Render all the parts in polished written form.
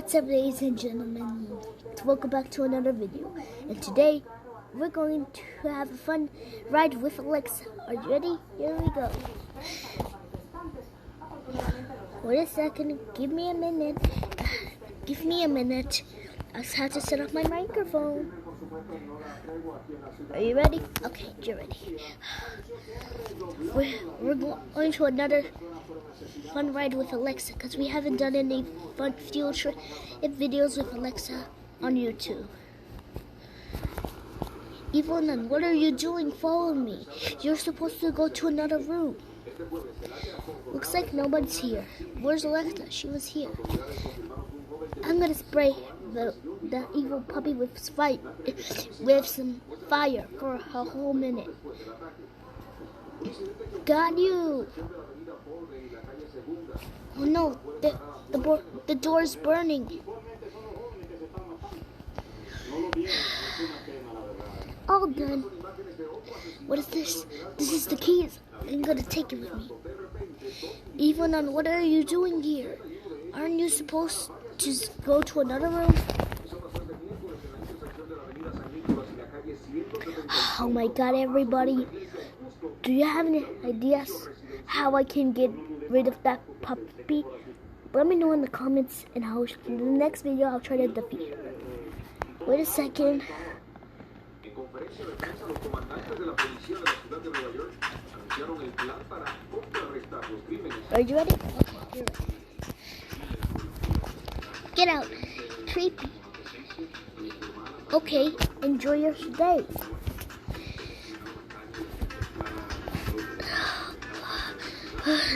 What's up, ladies and gentlemen? Welcome back to another video. And today we're going to have a fun ride with Alexa. Are you ready? Here we go. Wait a second. Give me a minute. I just have to set up my microphone. Are you ready? Okay, you're ready. We're going to another fun ride with Alexa because we haven't done any fun field trip videos with Alexa on YouTube. Evil Nun, what are you doing? Follow me. You're supposed to go to another room. Looks like nobody's here. Where's Alexa? She was here. I'm gonna spray the evil puppy with some fire for a whole minute. Got you. Oh no, the door's burning. All done. What is this? This is the keys. I'm gonna take it with me. Evil Nun, what are you doing here? Aren't you supposed to go to another room? Oh my god, everybody. Do you have any ideas how I can get rid of that puppy? Let me know in the comments, and in the next video I'll try to defeat her. Wait a second. Are you ready? Okay, you're ready. Get out. Creepy. Okay, enjoy your day.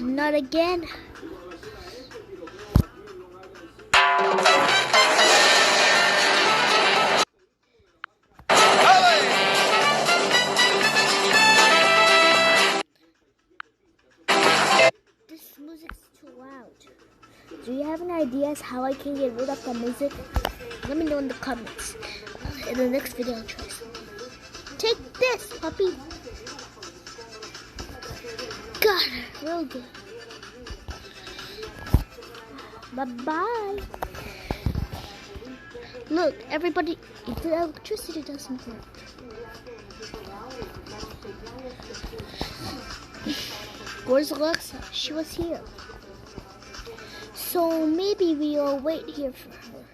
Not again. This music's too loud. Do you have any ideas how I can get rid of the music? Let me know in the comments. In the next video I'll try something. Take this, puppy. Got her. Real good. Bye-bye. Look, everybody, the electricity doesn't work. Where's Alexa? She was here. So maybe we'll wait here for her.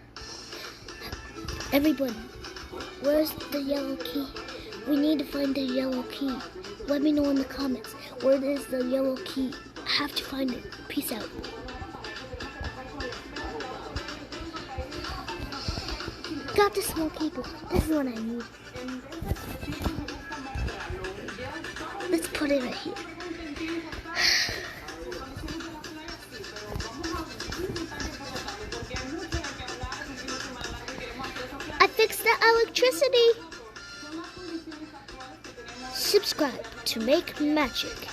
Everybody, where's the yellow key? We need to find the yellow key. Let me know in the comments. Where is the yellow key? I have to find it. Peace out. Got the small cable. This is what I need. Let's put it right here. I fixed the electricity. Subscribe to make magic.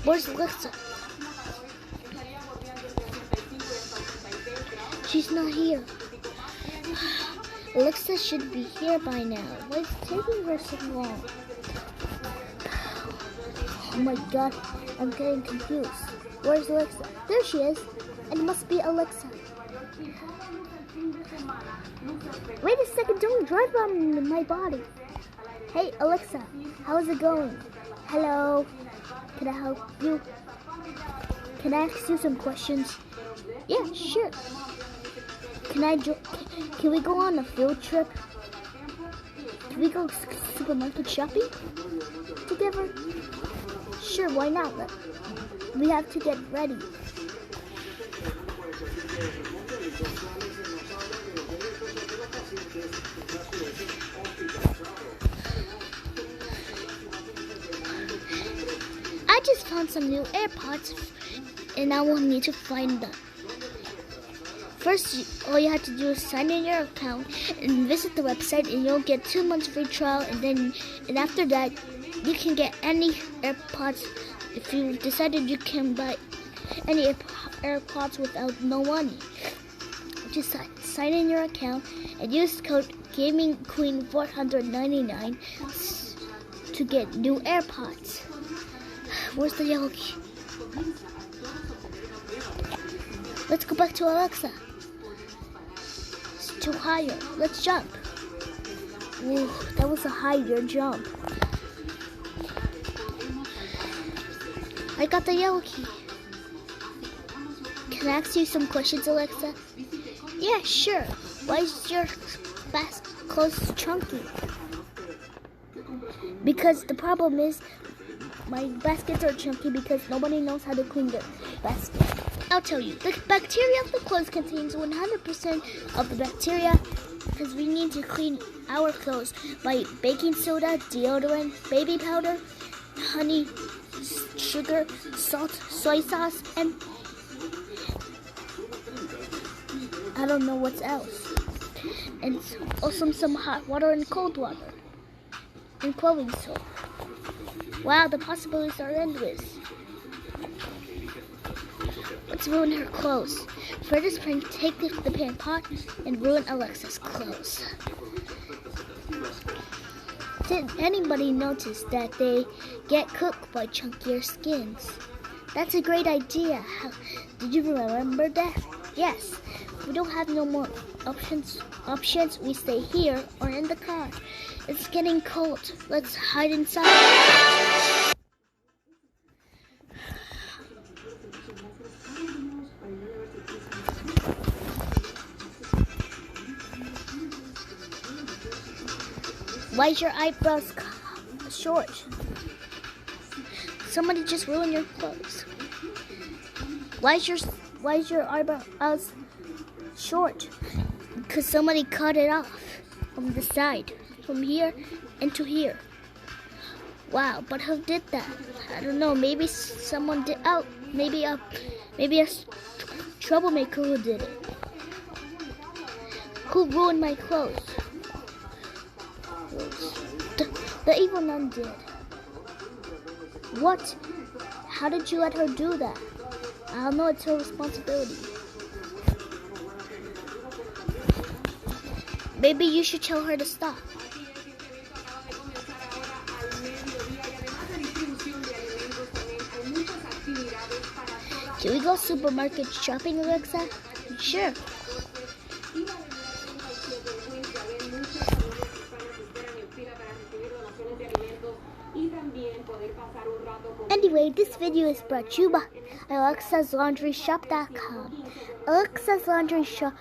Where's Alexa? She's not here. Alexa should be here by now. Why is it taking her so long? Oh my god, I'm getting confused. Where's Alexa? There she is. It must be Alexa. Wait a second, don't drive on my body. Hey Alexa, how's it going? Hello, can I help you? Can I ask you some questions? Yeah, sure. Can we go on a field trip? Can we go supermarket shopping together? Sure, why not? We have to get ready. I just found some new AirPods, and now we'll need to find them. First, all you have to do is sign in your account and visit the website, and you'll get 2 months free trial. And after that, you can get any AirPods. If you decided you can buy any AirPods without no money, just sign in your account and use code GamingQueen499 to get new AirPods. Where's the yellow key? Let's go back to Alexa. It's too higher. Let's jump. Ooh, that was a higher jump. I got the yellow key. Can I ask you some questions, Alexa? Yeah, sure. Why is your clothes chunky? Because the problem is my baskets are chunky because nobody knows how to clean their basket. I'll tell you, the bacteria of the clothes contains 100% of the bacteria because we need to clean our clothes by baking soda, deodorant, baby powder, honey, sugar, salt, soy sauce, and I don't know what else. And also some hot water and cold water. And clothing soap. Wow, the possibilities are endless. Let's ruin her clothes. For this prank, take the pan pot and ruin Alexa's clothes. Did anybody notice that they get cooked by chunkier skins? That's a great idea. Did you remember that? Yes. We don't have no more options. We stay here or in the car. It's getting cold. Let's hide inside. Why is your eyebrows short? Somebody just ruined your clothes. Why is your eyebrows short? Because somebody cut it off from the side, from here into here. Wow, but who did that? I don't know. Maybe someone did. Oh, maybe a troublemaker who did it. Who ruined my clothes? The evil nun did. What? How did you let her do that? I don't know. It's her responsibility. Maybe you should tell her to stop. Can we go supermarket shopping, Alexa? Sure. Anyway, this video is brought to you by Alexa'sLaundryShop.com. Alexa's Laundry Shop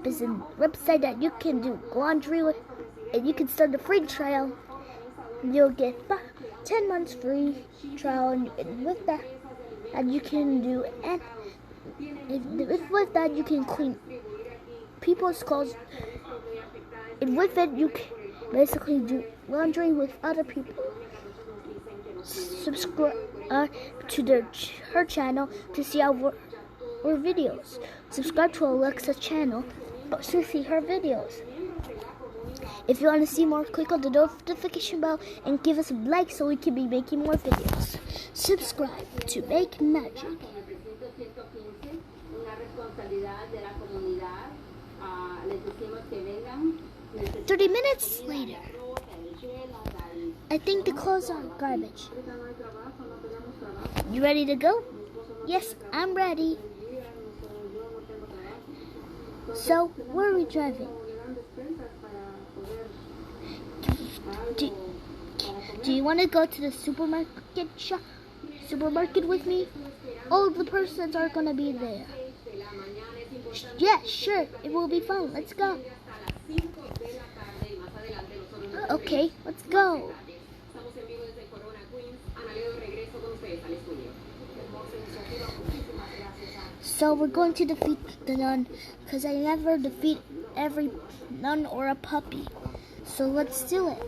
is a website that you can do laundry with, and you can start a free trial. You'll get 10 months free trial, and with that, you can do, and with that you can clean people's clothes, and with it you can basically do laundry with other people. Subscribe to her channel to see our videos. Subscribe to Alexa's channel to see her videos. If you want to see more, click on the notification bell and give us a like so we can be making more videos. Subscribe to Make Magic. 30 minutes later. I think the clothes are garbage. You ready to go? Yes, I'm ready. So, where are we driving? Do you want to go to the supermarket with me? All the persons are going to be there. Yeah, sure. It will be fun. Let's go. Okay, let's go. So we're going to defeat the nun, because I never defeat every nun or a puppy. So let's do it.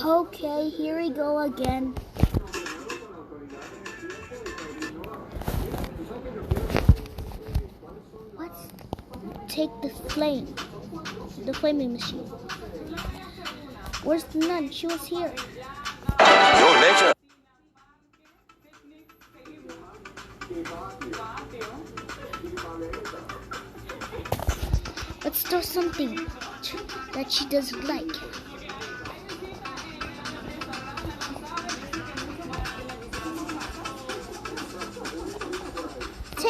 Okay, here we go again. Let's take the flaming machine. Where's the nun? She was here. Later. Let's do something that she doesn't like.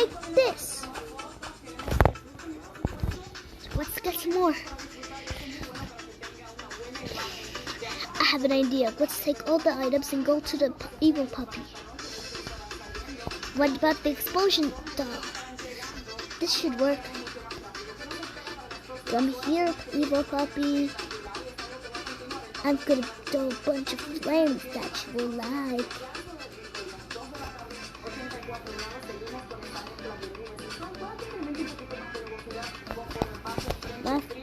take this. Let's get some more. I have an idea. Let's take all the items and go to the evil puppy. What about the explosion doll? This should work. Come here, evil puppy. I'm gonna throw a bunch of flames that you will like.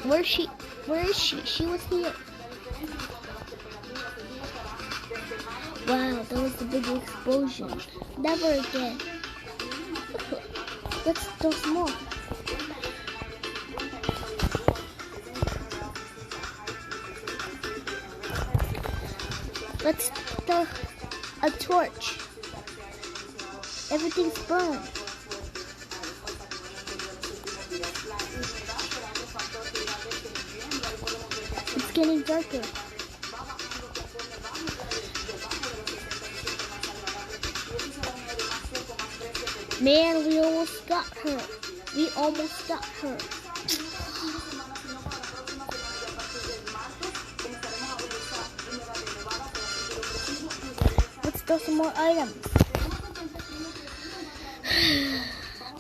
Where is she? Where is she? She was here. Wow, that was a big explosion. Never again. Let's throw some more. Let's throw a torch. Everything's burned. It's getting darker. Man, we almost got her. We almost got her. Let's throw some more items.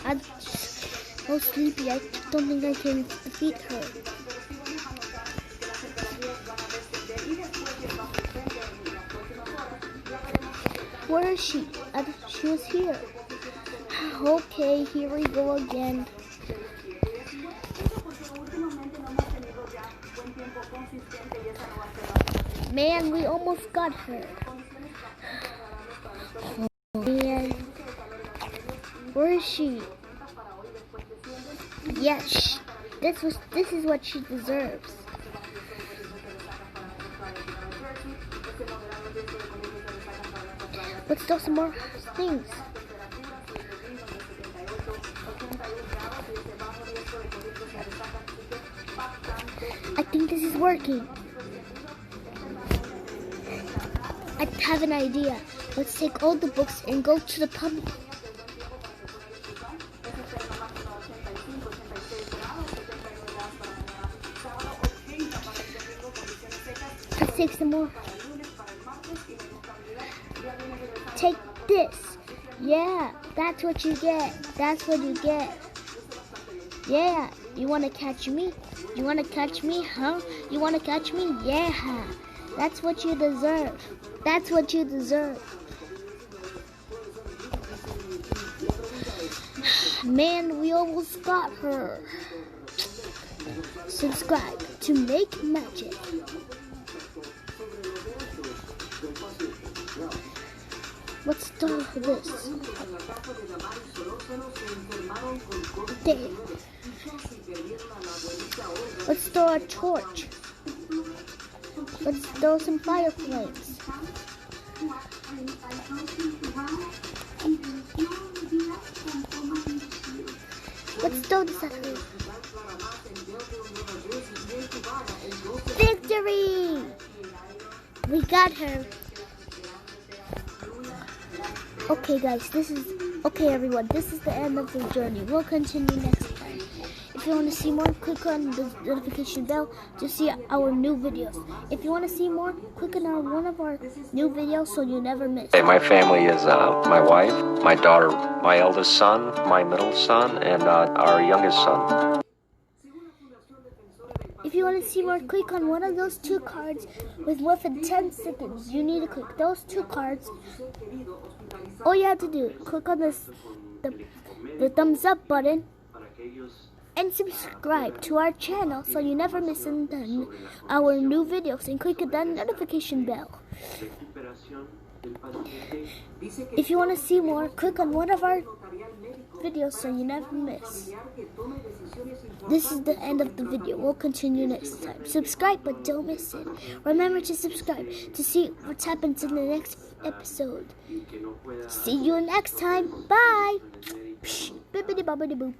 I'm so sleepy. I don't think I can defeat her. Where is she? She was here. Okay, here we go again. Man, we almost got her. Man, where is she? Yes, this is what she deserves. Let's do some more things. I think this is working. I have an idea. Let's take all the books and go to the pub. Let's take some more. Take this. Yeah, that's what you get. That's what you get. Yeah, you want to catch me? You want to catch me, huh? You want to catch me? Yeah, that's what you deserve. That's what you deserve. Man, we almost got her. Subscribe to Make Magic. Let's start this. There. Let's throw a torch. Let's throw some fire flames. Let's throw this at her. Victory! We got her. Okay guys, okay everyone, this is the end of the journey. We'll continue next time. If you want to see more, click on the notification bell to see our new videos. If you want to see more, click on one of our new videos so you never miss. Hey, my family is my wife, my daughter, my eldest son, my middle son, and our youngest son. If you want to see more, click on one of those two cards within 10 seconds. You need to click those two cards. All you have to do, click on the thumbs up button and subscribe to our channel so you never miss our new videos, and click that notification bell. If you want to see more, click on one of our videos so you never miss. This is the end of the video. We'll continue next time. Subscribe, but don't miss it. Remember to subscribe to see what happens in the next episode. See you next time. Bye. Bibbidi bobbidi boo.